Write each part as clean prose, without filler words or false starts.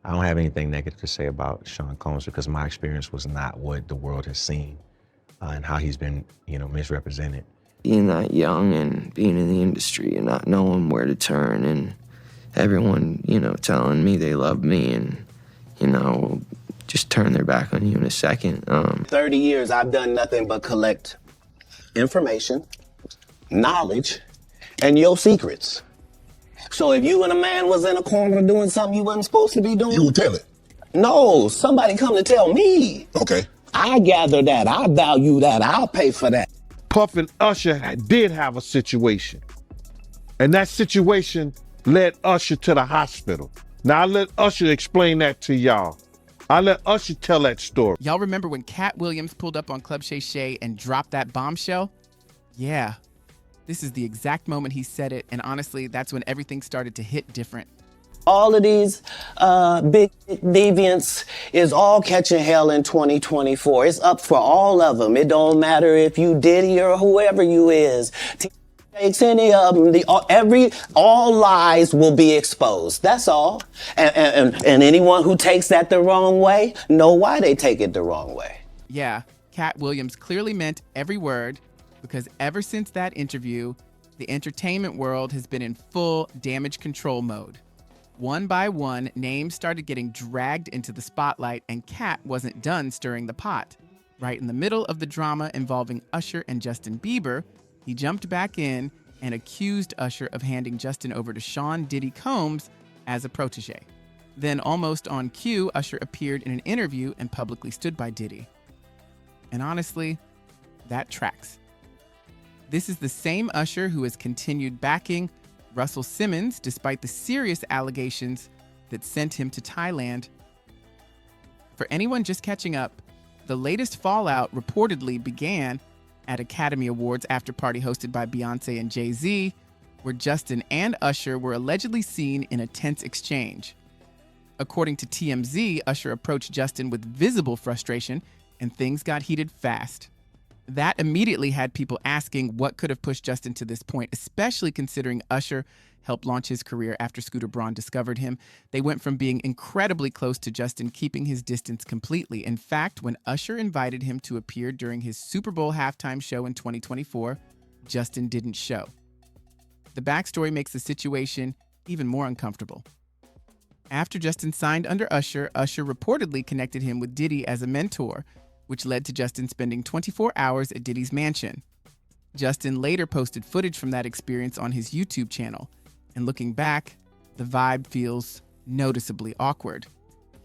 I don't have anything negative to say about Sean Combs because my experience was not what the world has seen and how he's been, misrepresented. Being that young and being in the industry and not knowing where to turn and everyone, telling me they love me and, just turn their back on you in a second. 30 years, I've done nothing but collect information, knowledge, and your secrets. So if you and a man was in a corner doing something you wasn't supposed to be doing... You would tell it? No, somebody come to tell me. Okay. I gather that, I value that, I'll pay for that. Puff and Usher did have a situation. And that situation led Usher to the hospital. Now I let Usher explain that to y'all. I let Usher tell that story. Y'all remember when Katt Williams pulled up on Club Shay Shay and dropped that bombshell? Yeah. This is the exact moment he said it, and honestly, that's when everything started to hit different. All of these big deviants is all catching hell in 2024. It's up for all of them. It don't matter if you Diddy or whoever you is. Takes any of them, all lies will be exposed. That's all. And anyone who takes that the wrong way, know why they take it the wrong way. Yeah, Katt Williams clearly meant every word, because ever since that interview, the entertainment world has been in full damage control mode. One by one, names started getting dragged into the spotlight, and Katt wasn't done stirring the pot. Right in the middle of the drama involving Usher and Justin Bieber, he jumped back in and accused Usher of handing Justin over to Sean Diddy Combs as a protege. Then, almost on cue, Usher appeared in an interview and publicly stood by Diddy. And honestly, that tracks. This is the same Usher who has continued backing Russell Simmons despite the serious allegations that sent him to Thailand. For anyone just catching up, the latest fallout reportedly began at Academy Awards after party hosted by Beyonce and Jay-Z, where Justin and Usher were allegedly seen in a tense exchange. According to TMZ, Usher approached Justin with visible frustration, and things got heated fast. That immediately had people asking what could have pushed Justin to this point, especially considering Usher helped launch his career after Scooter Braun discovered him. They went from being incredibly close to Justin, keeping his distance completely. In fact, when Usher invited him to appear during his Super Bowl halftime show in 2024, Justin didn't show. The backstory makes the situation even more uncomfortable. After Justin signed under Usher, Usher reportedly connected him with Diddy as a mentor, which led to Justin spending 24 hours at Diddy's mansion. Justin later posted footage from that experience on his YouTube channel. And looking back, the vibe feels noticeably awkward.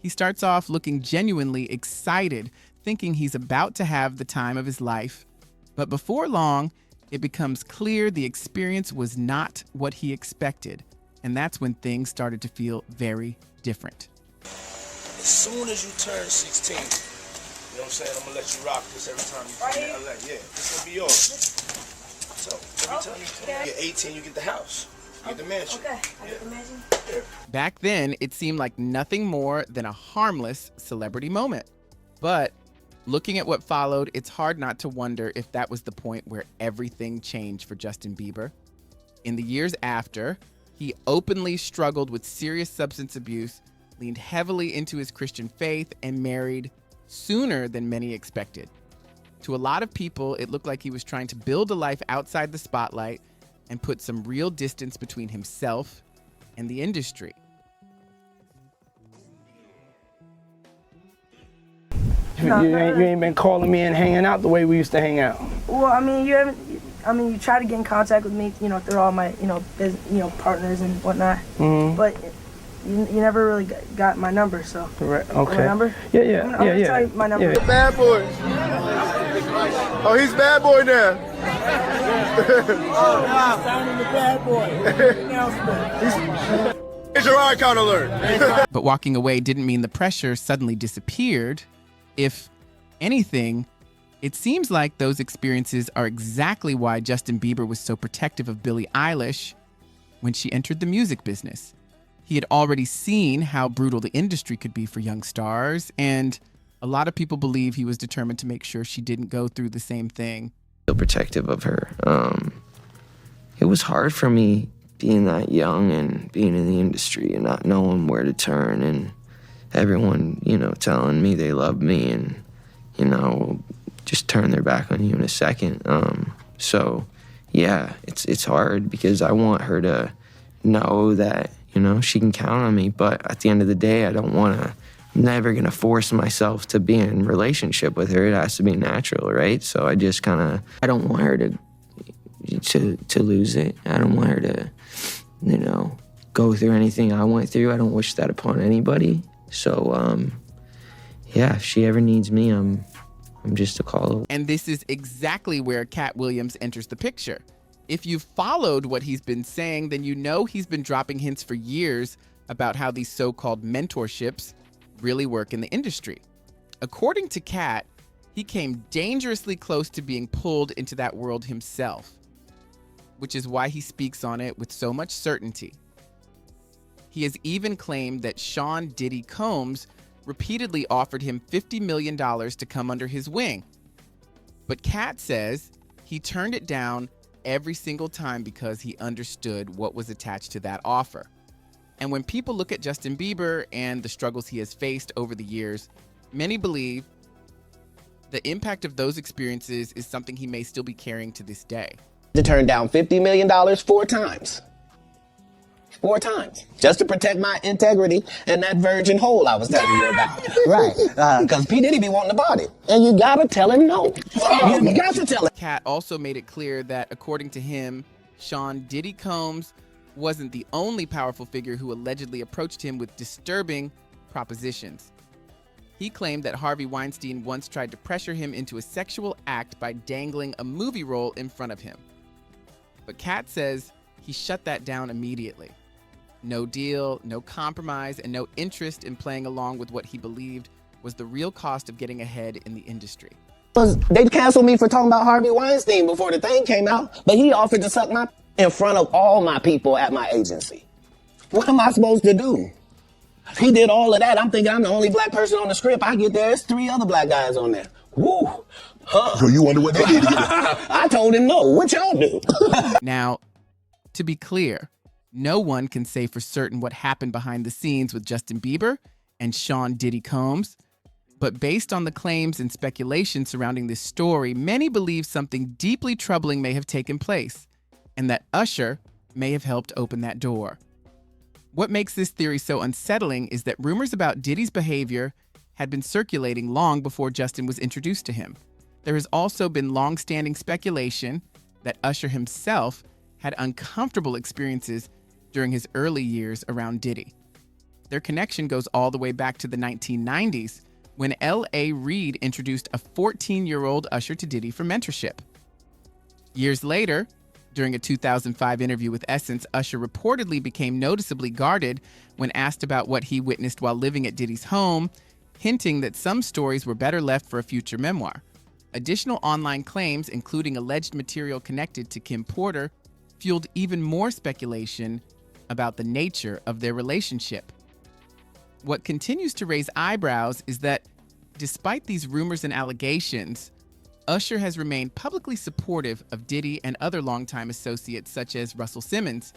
He starts off looking genuinely excited, thinking he's about to have the time of his life. But before long, it becomes clear the experience was not what he expected. And that's when things started to feel very different. As soon as you turn 16, you know what I'm saying? I'm gonna let you rock this every time you come to LA. Yeah, this will be yours. So every time you get 18, you get the house. You get the mansion. Okay, I get the mansion. Yeah. Back then, it seemed like nothing more than a harmless celebrity moment. But looking at what followed, it's hard not to wonder if that was the point where everything changed for Justin Bieber. In the years after, he openly struggled with serious substance abuse, leaned heavily into his Christian faith, and married sooner than many expected. To a lot of people, it looked like he was trying to build a life outside the spotlight and put some real distance between himself and the industry. You ain't been calling me and hanging out the way we used to hang out. Well, I mean, you try to get in contact with me, through all my, partners and whatnot. Mm-hmm. But you never really got my number, so. Right. Okay. My number? Yeah. I'm gonna tell you my number. Yeah. Bad boy. Oh, he's bad boy now. Signing the bad boy. Here's your icon alert. But walking away didn't mean the pressure suddenly disappeared. If anything, it seems like those experiences are exactly why Justin Bieber was so protective of Billie Eilish when she entered the music business. He had already seen how brutal the industry could be for young stars, and a lot of people believe he was determined to make sure she didn't go through the same thing. Feel protective of her. It was hard for me being that young and being in the industry and not knowing where to turn and everyone, telling me they love me and, just turn their back on you in a second. So yeah, it's hard because I want her to know that, she can count on me. But at the end of the day, I'm never gonna force myself to be in a relationship with her. It has to be natural, right? So I just I don't want her to lose it. I don't want her to, go through anything I went through. I don't wish that upon anybody. So, yeah, if she ever needs me, I'm just a call away. And this is exactly where Katt Williams enters the picture. If you've followed what he's been saying, then he's been dropping hints for years about how these so-called mentorships really work in the industry. According to Katt, he came dangerously close to being pulled into that world himself, which is why he speaks on it with so much certainty. He has even claimed that Sean Diddy Combs repeatedly offered him $50 million to come under his wing. But Katt says he turned it down every single time because he understood what was attached to that offer. And when people look at Justin Bieber and the struggles he has faced over the years, many believe the impact of those experiences is something he may still be carrying to this day. To turn down $50 million 4 times. 4 times. Just to protect my integrity and that virgin hole I was telling you about. Right. Because P. Diddy be wanting about it. And you gotta tell him no. You got to tell him. Katt also made it clear that, according to him, Sean Diddy Combs wasn't the only powerful figure who allegedly approached him with disturbing propositions. He claimed that Harvey Weinstein once tried to pressure him into a sexual act by dangling a movie role in front of him. But Katt says he shut that down immediately. No deal, no compromise, and no interest in playing along with what he believed was the real cost of getting ahead in the industry. They canceled me for talking about Harvey Weinstein before the thing came out, but he offered to suck my in front of all my people at my agency. What am I supposed to do? He did all of that. I'm thinking I'm the only black person on the script. I get there, there's 3 other black guys on there. Woo! Huh. So you wonder what they did? I told him no. What y'all do? Now, to be clear, no one can say for certain what happened behind the scenes with Justin Bieber and Sean Diddy Combs. But based on the claims and speculation surrounding this story, many believe something deeply troubling may have taken place, and that Usher may have helped open that door. What makes this theory so unsettling is that rumors about Diddy's behavior had been circulating long before Justin was introduced to him. There has also been long-standing speculation that Usher himself had uncomfortable experiences during his early years around Diddy. Their connection goes all the way back to the 1990s, when L.A. Reid introduced a 14-year-old Usher to Diddy for mentorship. Years later, during a 2005 interview with Essence, Usher reportedly became noticeably guarded when asked about what he witnessed while living at Diddy's home, hinting that some stories were better left for a future memoir. Additional online claims, including alleged material connected to Kim Porter, fueled even more speculation about the nature of their relationship. What continues to raise eyebrows is that, despite these rumors and allegations, Usher has remained publicly supportive of Diddy and other longtime associates such as Russell Simmons.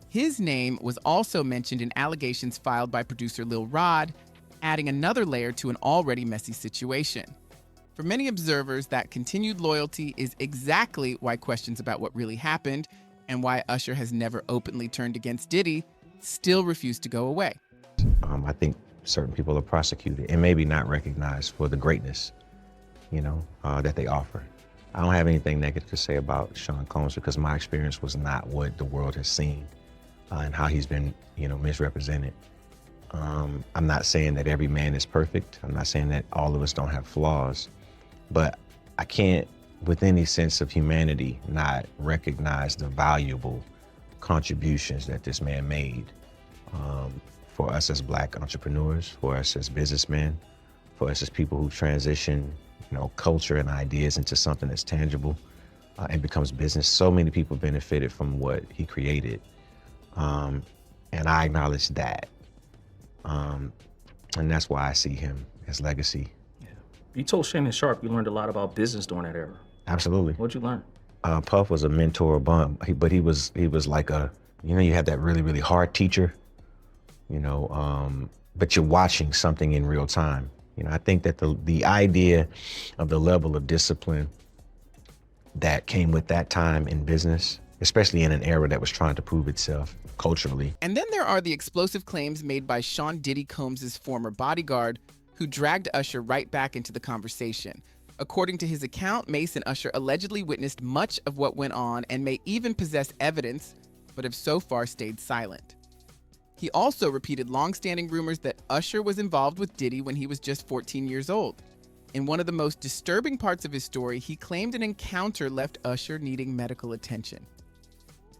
His name was also mentioned in allegations filed by producer Lil Rod, adding another layer to an already messy situation. For many observers, that continued loyalty is exactly why questions about what really happened and why Usher has never openly turned against Diddy still refuse to go away. I think certain people are prosecuted and maybe not recognized for the greatness, that they offer. I don't have anything negative to say about Sean Combs because my experience was not what the world has seen and how he's been, misrepresented. I'm not saying that every man is perfect. I'm not saying that all of us don't have flaws, but I can't, with any sense of humanity, not recognize the valuable contributions that this man made for us as black entrepreneurs, for us as businessmen, for us as people who transition, culture and ideas into something that's tangible and becomes business. So many people benefited from what he created. And I acknowledge that. And that's why I see him as legacy. Yeah. You told Shannon Sharp you learned a lot about business during that era. Absolutely. What'd you learn? Puff was a mentor, but he was like you have that really, really hard teacher, but you're watching something in real time. You know, I think that the idea of the level of discipline that came with that time in business, especially in an era that was trying to prove itself culturally. And then there are the explosive claims made by Sean Diddy Combs' former bodyguard, who dragged Usher right back into the conversation. According to his account, Mace and Usher allegedly witnessed much of what went on and may even possess evidence, but have so far stayed silent. He also repeated long-standing rumors that Usher was involved with Diddy when he was just 14 years old. In one of the most disturbing parts of his story, he claimed an encounter left Usher needing medical attention.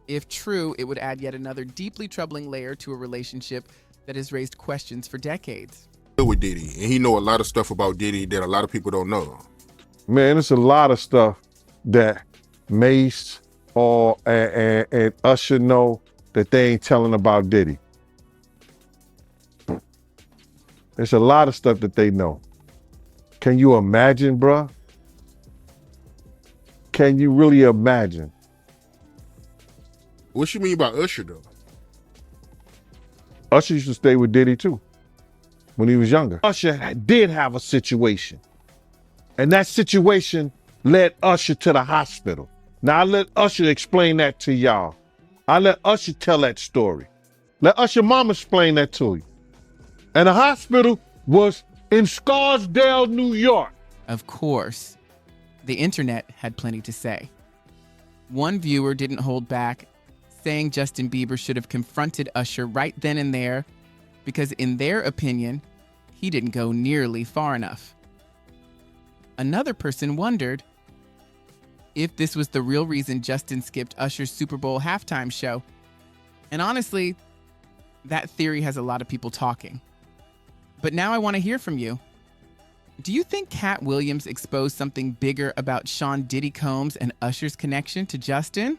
If true, it would add yet another deeply troubling layer to a relationship that has raised questions for decades. With Diddy, and he know a lot of stuff about Diddy that a lot of people don't know. Man, it's a lot of stuff that Mace and Usher know that they ain't telling about Diddy. There's a lot of stuff that they know. Can you imagine, bruh? Can you really imagine? What you mean by Usher, though? Usher used to stay with Diddy, too, when he was younger. Usher did have a situation, and that situation led Usher to the hospital. Now, I let Usher explain that to y'all. I let Usher tell that story. Let Usher mama explain that to you. And the hospital was in Scarsdale, New York. Of course, the internet had plenty to say. One viewer didn't hold back, saying Justin Bieber should have confronted Usher right then and there because, in their opinion, he didn't go nearly far enough. Another person wondered if this was the real reason Justin skipped Usher's Super Bowl halftime show. And honestly, that theory has a lot of people talking. But now I want to hear from you. Do you think Katt Williams exposed something bigger about Sean Diddy Combs and Usher's connection to Justin?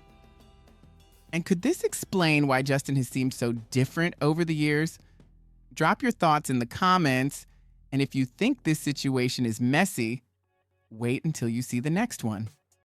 And could this explain why Justin has seemed so different over the years? Drop your thoughts in the comments. And if you think this situation is messy, wait until you see the next one.